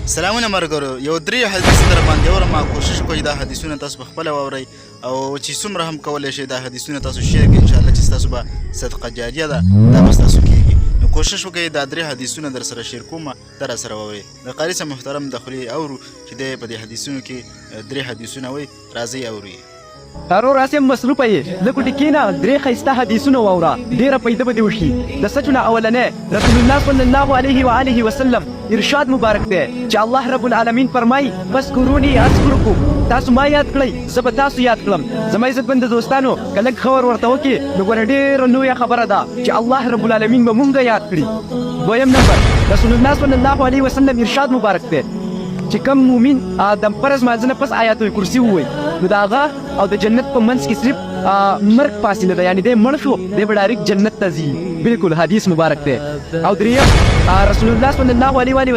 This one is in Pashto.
سلامونه مرګرو یو درې حدیث در باندې اورم ما کوشش کوي دا حدیثونه تاسو په خپله واورئ او چې څومره هم کولی شئ دا حدیثونه تاسو شیر کړئ انشاءالله چې ستاسو به صدقه جاریه ده دا به ستاسو کېږي نو کوشش وکړئ دا درې حدیثونه در سره شیر کومه دا را سره واورئ د قاري صاحب محترم د خولې اورو چې دی په دې حدیثونو کې درې حدیثونه وایي راځئ اورو یې ضرور اسیم مصروفه یې لکه ټکینا درې ښایسته حدیثونه واوره ډېره پیدا به دې وشي د سچونه اولنی رسول الله صلی الله علیه و آله وسلم ارشاد مبارک دی چې الله رب العالمین فرمایي فاذکروني اذکرکم تاسو ما یاد کړئ زه به تاسو یاد کړم زما عزتمند دوستانو که لږ خبر ورته وکړي نو ګوره ډېره لویه خبره ده چې الله رب العالمین به مونږ یاد کړي دویم نمبر رسول الله صلی الله علیه وسلم ارشاد مبارک دی چې کوم مومن د فرض مانځه نه پس آیات کرسي ووایي نو د هغه او د جنت په منځ کې صرف مرګ فاصله ده یعنې دی مړ شو دی به ډایرکټ جنت ته ځي بالکل حدیث مبارک دی او دریم رسول الله صلی الله علیه وسلم